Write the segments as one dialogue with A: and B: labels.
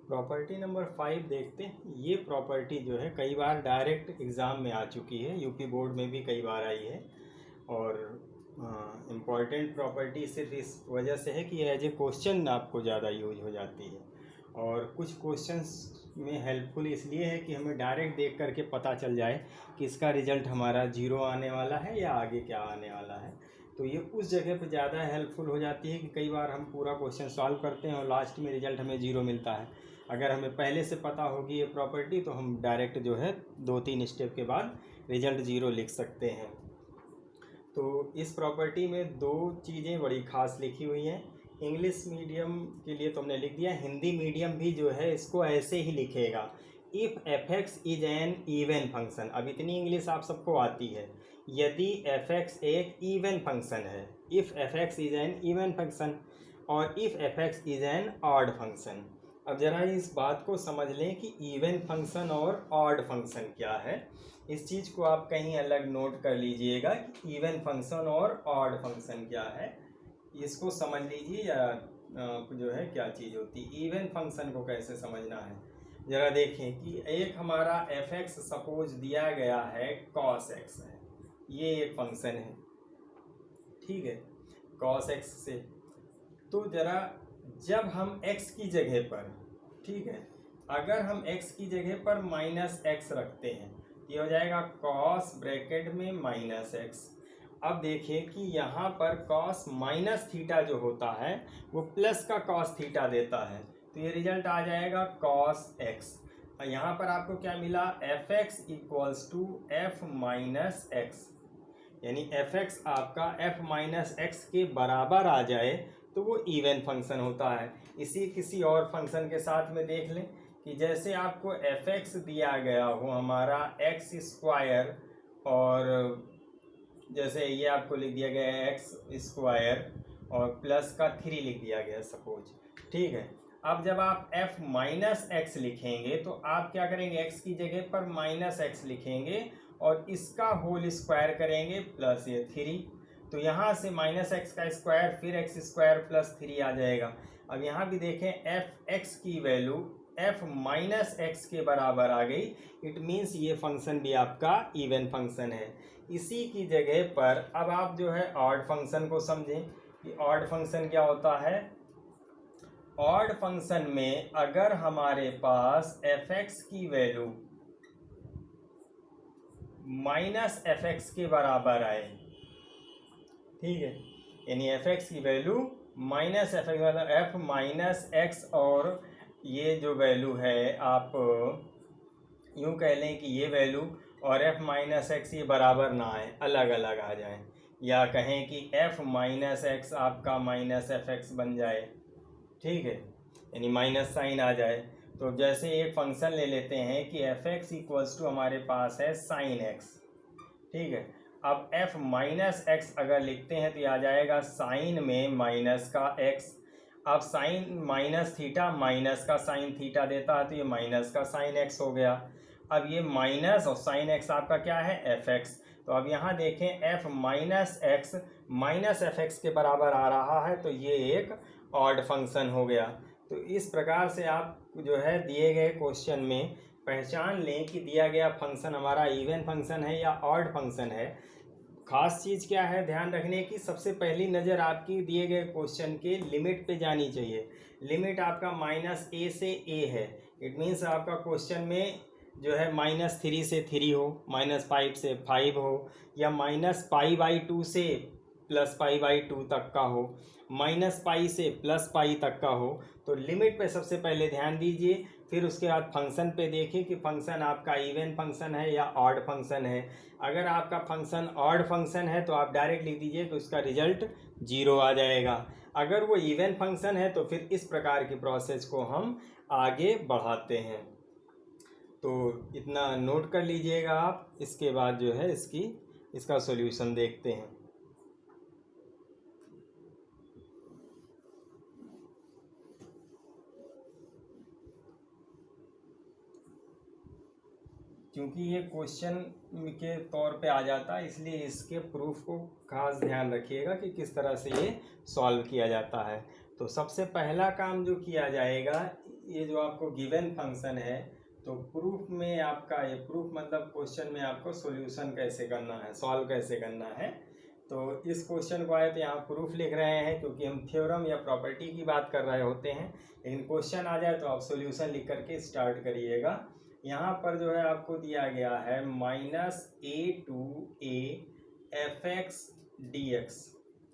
A: Property number 5 देखते हैं। ये प्रॉपर्टी जो है कई बार डायरेक्ट एग्ज़ाम में आ चुकी है, यूपी बोर्ड में भी कई बार आई है। और इम्पॉर्टेंट प्रॉपर्टी सिर्फ इस वजह से है कि एज ए क्वेश्चन आपको ज़्यादा यूज हो जाती है, और कुछ क्वेश्चंस में हेल्पफुल इसलिए है कि हमें डायरेक्ट देख करके पता चल जाए कि इसका रिज़ल्ट हमारा 0 आने वाला है या आगे क्या आने वाला है। तो ये उस जगह पे ज़्यादा हेल्पफुल हो जाती है कि कई बार हम पूरा क्वेश्चन सॉल्व करते हैं और लास्ट में रिज़ल्ट हमें 0 मिलता है। अगर हमें पहले से पता होगी ये प्रॉपर्टी तो हम डायरेक्ट जो है 2-3 स्टेप के बाद रिज़ल्ट 0 लिख सकते हैं। तो इस प्रॉपर्टी में दो चीज़ें बड़ी ख़ास लिखी हुई हैं। इंग्लिश मीडियम के लिए तो हमने लिख दिया, हिंदी मीडियम भी जो है इसको ऐसे ही लिखेगा, if f x is an even function. अब इतनी इंग्लिश आप सबको आती है। यदि एफ एक्स एक इवन फंक्शन है, if f x is an even function, और if f x is an odd function. अब ज़रा इस बात को समझ लें कि इवन फंक्शन और ऑड फंक्शन क्या है। इस चीज़ को आप कहीं अलग नोट कर लीजिएगा कि इवन फंक्शन और ऑड फंक्शन क्या है, इसको समझ लीजिए। या जो है क्या चीज़ होती है, इवन फंक्शन को कैसे समझना है। ज़रा देखें कि एक हमारा एफ एक्स सपोज दिया गया है कॉस एक्स है, ये एक फंक्शन है, ठीक है, कॉस एक्स से। तो ज़रा जब हम x की जगह पर, ठीक है, अगर हम x की जगह पर माइनस एक्स रखते हैं, ये हो जाएगा कॉस ब्रैकेट में माइनस एक्स। अब देखिए कि यहाँ पर कॉस माइनस थीटा जो होता है वो प्लस का कॉस थीटा देता है, तो ये रिजल्ट आ जाएगा कॉस एक्स। यहाँ पर आपको क्या मिला, f x equals to f minus x, यानी एफ एक्स आपका एफ माइनस एक्स के बराबर आ जाए तो वो इवन फंक्शन होता है। इसी किसी और फंक्शन के साथ में देख लें कि जैसे आपको एफ एक्स दिया गया हो हमारा एक्स स्क्वायर, और जैसे ये आपको लिख दिया गया है एक्स स्क्वायर और प्लस का 3 लिख दिया गया सपोज, ठीक है। अब जब आप एफ माइनस एक्स लिखेंगे तो आप क्या करेंगे, एक्स की जगह पर माइनस एक्स लिखेंगे और इसका होल स्क्वायर करेंगे प्लस ये 3। तो यहाँ से माइनस एक्स का स्क्वायर फिर एक्स स्क्वायर प्लस 3 आ जाएगा। अब यहाँ भी देखें एफ एक्स की वैल्यू एफ माइनस एक्स के बराबर आ गई, इट मीन्स ये फंक्शन भी आपका इवन फंक्शन है। इसी की जगह पर अब आप जो है ऑड फंक्शन को समझें कि ऑड फंक्शन क्या होता है। ऑड फंक्शन में अगर हमारे पास एफ एक्स की वैल्यू माइनस एफ एक्स के बराबर आए, ठीक है, यानी एफ एक्स की वैल्यू माइनस एफ एक्स मतलब एफ माइनस एक्स, और ये जो वैल्यू है आप यूँ कह लें कि ये वैल्यू और एफ माइनस एक्स ये बराबर ना आए, अलग अलग आ जाएं, या कहें कि एफ माइनस एक्स आपका माइनस एफ एक्स बन जाए, ठीक है, यानी माइनस साइन आ जाए। तो जैसे एक फंक्शन ले लेते हैं कि एफ एक्स इक्वल्स टू हमारे पास है साइन एक्स, ठीक है। अब एफ माइनस एक्स अगर लिखते हैं तो ये आ जाएगा साइन में माइनस का एक्स। अब साइन माइनस थीटा माइनस का साइन थीटा देता है तो ये माइनस का साइन एक्स हो गया। अब ये माइनस और साइन एक्स आपका क्या है, एफ एक्स। तो अब यहाँ देखें एफ माइनस एफ एक्स के बराबर आ रहा है, तो ये एक ऑड फंक्शन हो गया। तो इस प्रकार से आप जो है दिए गए क्वेश्चन में पहचान लें कि दिया गया फंक्शन हमारा इवन फंक्शन है या ऑड फंक्शन है। खास चीज़ क्या है ध्यान रखने की, सबसे पहली नज़र आपकी दिए गए क्वेश्चन के लिमिट पे जानी चाहिए। लिमिट आपका माइनस ए से ए है, इट मीन्स आपका क्वेश्चन में जो है -3 से 3 हो, -5 से 5 हो, या -π/2 से +π/2 तक का हो, -π से +π तक का हो। तो लिमिट पे सबसे पहले ध्यान दीजिए, फिर उसके बाद फंक्शन पे देखिए कि फंक्शन आपका इवन फंक्शन है या ऑड फंक्शन है। अगर आपका फंक्शन ऑड फंक्शन है तो आप डायरेक्ट लिख दीजिए कि उसका रिजल्ट 0 आ जाएगा। अगर वो इवन फंक्शन है तो फिर इस प्रकार की प्रोसेस को हम आगे बढ़ाते हैं। तो इतना नोट कर लीजिएगा आप। इसके बाद जो है इसका सॉल्यूशन देखते हैं। क्योंकि ये क्वेश्चन के तौर पे आ जाता है, इसलिए इसके प्रूफ को खास ध्यान रखिएगा कि किस तरह से ये सॉल्व किया जाता है। तो सबसे पहला काम जो किया जाएगा, ये जो आपको गिवन फंक्शन है, तो प्रूफ में आपका ये प्रूफ मतलब क्वेश्चन में आपको सॉल्यूशन कैसे करना है, सॉल्व कैसे करना है। तो इस क्वेश्चन को आए तो यहाँ प्रूफ लिख रहे हैं क्योंकि हम थ्योरम या प्रॉपर्टी की बात कर रहे होते हैं, लेकिन क्वेश्चन आ जाए तो आप सॉल्यूशन लिख करके स्टार्ट करिएगा। यहाँ पर जो है आपको दिया गया है -a/2a fx dx,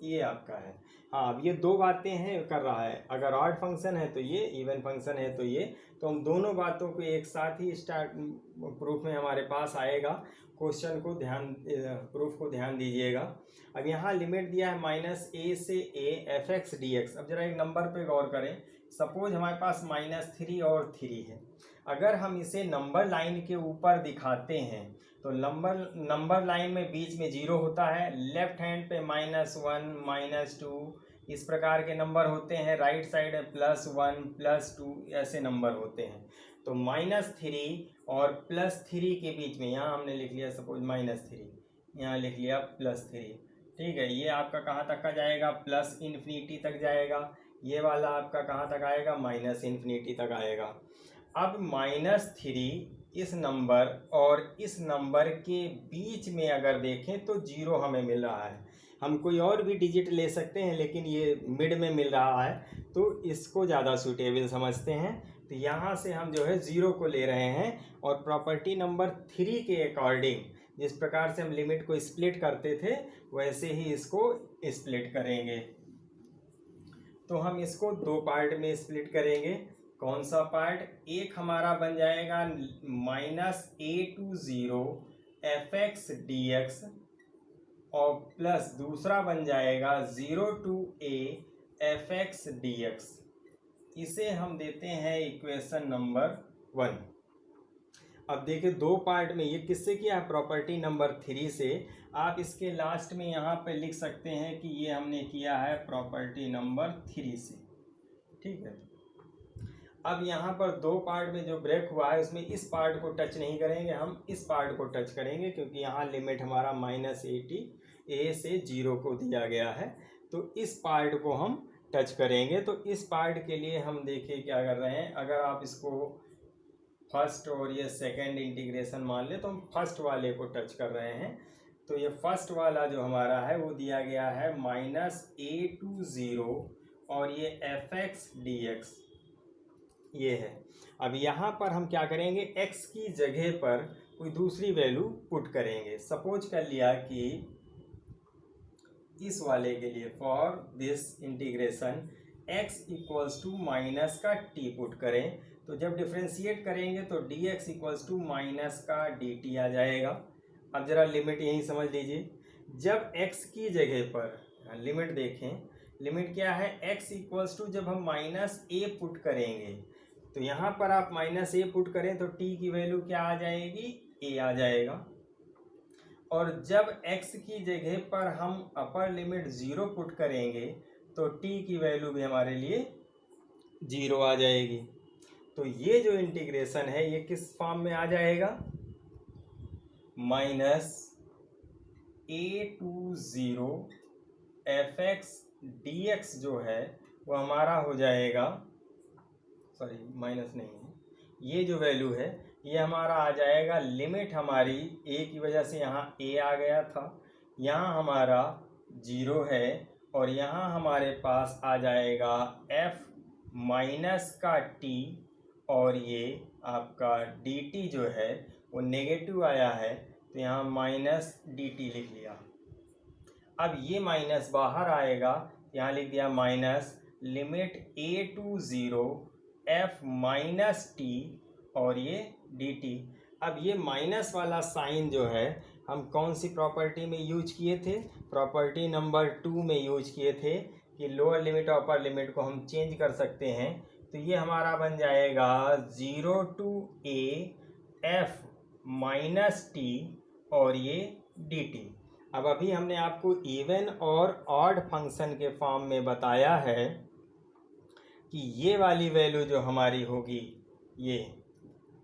A: ये आपका है। हाँ, अब ये दो बातें हैं कर रहा है, अगर ऑड फंक्शन है तो ये, इवन फंक्शन है तो ये, तो हम दोनों बातों को एक साथ ही स्टार्ट प्रूफ में हमारे पास आएगा। क्वेश्चन को प्रूफ को ध्यान दीजिएगा। अब यहाँ लिमिट दिया है -a से a fx dx। अब जरा एक नंबर पे गौर करें, सपोज हमारे पास -3 और 3 है। अगर हम इसे नंबर लाइन के ऊपर दिखाते हैं तो नंबर लाइन में बीच में 0 होता है, लेफ्ट हैंड पे -1 -2 इस प्रकार के नंबर होते हैं, राइट साइड में +1 +2 ऐसे नंबर होते हैं। तो -3 और +3 के बीच में यहाँ हमने लिख लिया सपोज -3, यहाँ लिख लिया +3, ठीक है। ये आपका कहाँ तक का जाएगा, +∞ तक जाएगा। ये वाला आपका कहाँ तक आएगा, -∞ तक आएगा। अब -3 इस नंबर और इस नंबर के बीच में अगर देखें तो 0 हमें मिल रहा है। हम कोई और भी डिजिट ले सकते हैं लेकिन ये मिड में मिल रहा है तो इसको ज़्यादा सूटेबल समझते हैं। तो यहाँ से हम जो है 0 को ले रहे हैं और प्रॉपर्टी नंबर 3 के अकॉर्डिंग जिस प्रकार से हम लिमिट को स्प्लिट करते थे वैसे ही इसको स्प्लिट करेंगे। तो हम इसको दो पार्ट में स्प्लिट करेंगे। कौन सा पार्ट, एक हमारा बन जाएगा -a/0 fx dx और प्लस दूसरा बन जाएगा 0/a fx dx। इसे हम देते हैं इक्वेशन नंबर 1। अब देखिए दो पार्ट में ये किससे किया है, प्रॉपर्टी नंबर 3 से। आप इसके लास्ट में यहाँ पे लिख सकते हैं कि ये हमने किया है प्रॉपर्टी नंबर 3 से, ठीक है। अब यहाँ पर दो पार्ट में जो ब्रेक हुआ है उसमें इस पार्ट को टच नहीं करेंगे, हम इस पार्ट को टच करेंगे क्योंकि यहाँ लिमिट हमारा -a से 0 को दिया गया है। तो इस पार्ट को हम टच करेंगे। तो इस पार्ट के लिए हम देखिए क्या कर रहे हैं, अगर आप इसको फर्स्ट और ये सेकंड इंटीग्रेशन मान ले तो हम फर्स्ट वाले को टच कर रहे हैं। तो ये फर्स्ट वाला जो हमारा है वो दिया गया है -a/0 और ये fx dx ये है। अब यहाँ पर हम क्या करेंगे, x की जगह पर कोई दूसरी वैल्यू पुट करेंगे। सपोज कर लिया कि इस वाले के लिए for this integration x equals to minus का t पुट करें, तो जब डिफ्रेंशिएट करेंगे तो dx इक्वल्स टू माइनस का dt आ जाएगा। अब जरा लिमिट यही समझ लीजिए, जब x की जगह पर लिमिट देखें, लिमिट क्या है, x इक्वल्स टू जब हम -a पुट करेंगे तो यहाँ पर आप -a पुट करें तो t की वैल्यू क्या आ जाएगी, a आ जाएगा। और जब x की जगह पर हम अपर लिमिट 0 पुट करेंगे तो t की वैल्यू भी हमारे लिए 0 आ जाएगी। तो ये जो इंटीग्रेशन है ये किस फॉर्म में आ जाएगा, -a/0 fx dx जो है वो हमारा हो जाएगा, सॉरी माइनस नहीं है, ये जो वैल्यू है ये हमारा आ जाएगा, लिमिट हमारी a की वजह से यहाँ a आ गया था, यहाँ हमारा 0 है और यहाँ हमारे पास आ जाएगा f माइनस का t और ये आपका dt जो है वो नेगेटिव आया है तो यहाँ -dt लिख लिया। अब ये माइनस बाहर आएगा, यहाँ लिख दिया minus limit a/0 f minus t और ये dt। अब ये माइनस वाला साइन जो है हम कौन सी प्रॉपर्टी में यूज किए थे, प्रॉपर्टी नंबर 2 में यूज किए थे कि लोअर लिमिट और अपर लिमिट को हम चेंज कर सकते हैं। तो ये हमारा बन जाएगा 0/a f माइनस t और ये dt। अब अभी हमने आपको इवन और ऑड फंक्शन के फॉर्म में बताया है कि ये वाली वैल्यू जो हमारी होगी, ये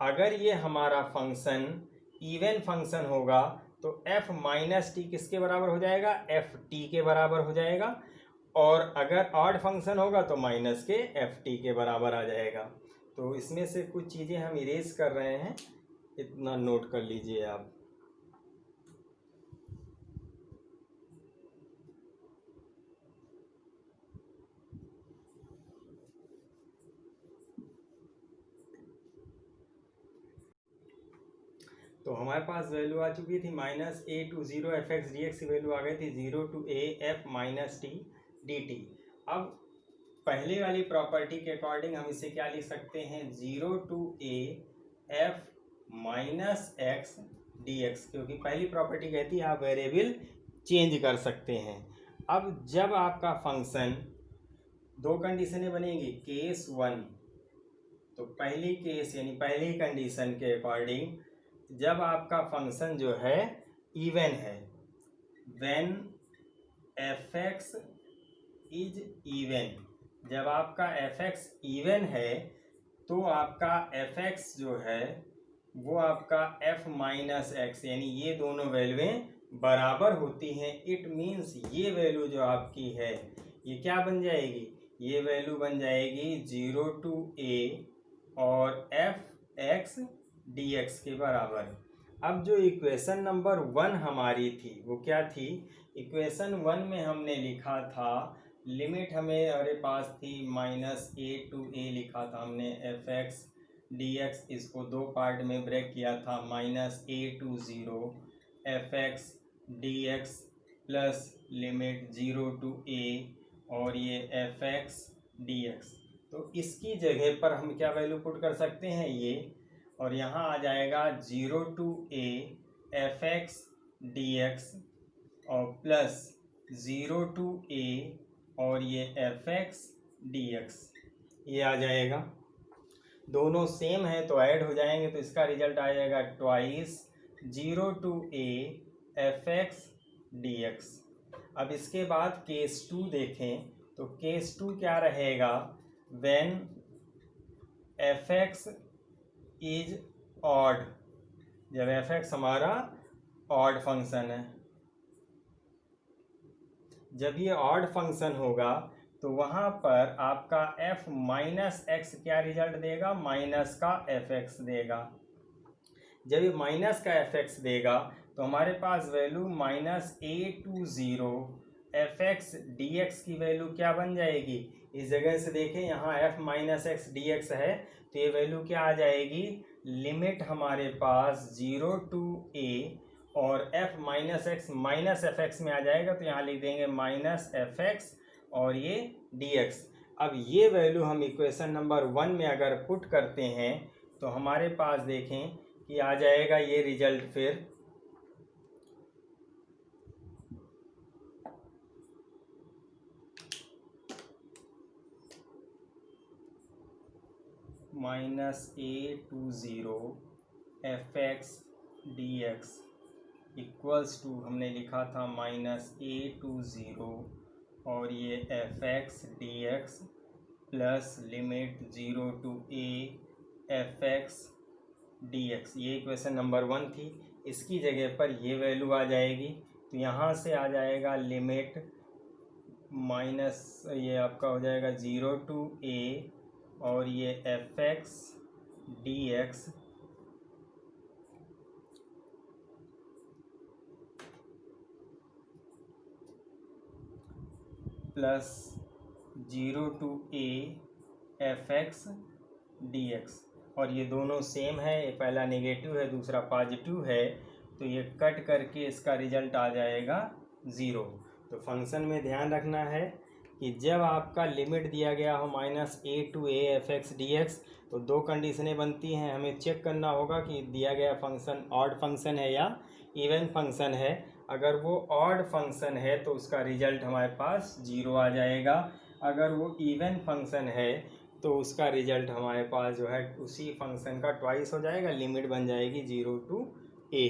A: अगर ये हमारा फंक्शन इवन फंक्शन होगा तो f माइनस टी किसके बराबर हो जाएगा, एफ टी के बराबर हो जाएगा। और अगर ऑड फंक्शन होगा तो माइनस के एफ टी के बराबर आ जाएगा। तो इसमें से कुछ चीज़ें हम इरेज कर रहे हैं, इतना नोट कर लीजिए आप। तो हमारे पास वैल्यू आ चुकी थी -a/0 f(x)dx की वैल्यू आ गई थी 0 to a f - t dt। अब पहले वाली प्रॉपर्टी के अकॉर्डिंग हम इसे क्या लिख सकते हैं, 0 to a f - x dx, क्योंकि पहली प्रॉपर्टी कहती है आप वेरिएबल चेंज कर सकते हैं। अब जब आपका फंक्शन, दो कंडीशनें बनेंगी, केस 1, तो पहली केस यानी पहली कंडीशन के अकॉर्डिंग जब आपका फंक्शन जो है इवन है, व्हेन f(x) इज इवन, जब आपका f(x) इवन है तो आपका f(x) जो है वो आपका f - x, यानी ये दोनों वैल्यूएं बराबर होती हैं। इट मीन्स ये वैल्यू जो आपकी है ये क्या बन जाएगी, ये वैल्यू बन जाएगी 0 to a और f(x) dx के बराबर। अब जो इक्वेशन नंबर 1 हमारी थी वो क्या थी, इक्वेशन 1 में हमने लिखा था, लिमिट हमारे पास थी -a to a लिखा था हमने f(x) dx, इसको दो पार्ट में ब्रेक किया था, -a to 0 f(x) dx plus limit 0 to a और ये f(x) dx। तो इसकी जगह पर हम क्या वैल्यू पुट कर सकते हैं ये, और यहाँ आ जाएगा 0 to a f(x) dx और प्लस 0 to a और ये f(x) dx, ये आ जाएगा। दोनों सेम है तो ऐड हो जाएंगे, तो इसका रिजल्ट आ जाएगा twice 0 to a f(x) dx। अब इसके बाद केस 2 देखें, तो केस 2 क्या रहेगा, व्हेन f(x) इज ऑड, जब f(x) हमारा ऑड फंक्शन है, जब ये ऑड फंक्शन होगा तो वहाँ पर आपका f - x क्या रिजल्ट देगा, माइनस का f(x) देगा। जब ये माइनस का f(x) देगा तो हमारे पास value -a to 0 f(x) dx की वैल्यू क्या बन जाएगी, इस जगह से देखें यहाँ f - x dx है तो ये वैल्यू क्या आ जाएगी, लिमिट हमारे पास 0 to a और f - x माइनस f(x) में आ जाएगा, तो यहाँ लिख देंगे -f(x) और ये dx। अब ये वैल्यू हम इक्वेशन नंबर 1 में अगर पुट करते हैं तो हमारे पास देखें कि आ जाएगा ये रिजल्ट, फिर -a to 0 f(x) dx equals to, हमने लिखा था -a to 0 और ये f(x) dx plus limit 0 to a f(x) dx, ये इक्वेशन नंबर 1 थी। इसकी जगह पर ये वैल्यू आ जाएगी, तो यहाँ से आ जाएगा लिमिट माइनस, ये आपका हो जाएगा 0 to a और ये f(x) dx plus 0 to a f(x) dx, और ये दोनों सेम है, ये पहला नेगेटिव है दूसरा पॉजिटिव है, तो ये कट करके इसका रिजल्ट आ जाएगा 0। तो फंक्शन में ध्यान रखना है कि जब आपका लिमिट दिया गया हो -a to a f(x) dx, तो दो कंडीशनें बनती हैं, हमें चेक करना होगा कि दिया गया फंक्शन ऑड फंक्शन है या इवन फंक्शन है। अगर वो ऑड फंक्शन है तो उसका रिजल्ट हमारे पास 0 आ जाएगा, अगर वो इवन फंक्शन है तो उसका रिजल्ट हमारे पास जो है उसी फंक्शन का ट्वाइस हो जाएगा, लिमिट बन जाएगी 0 to a।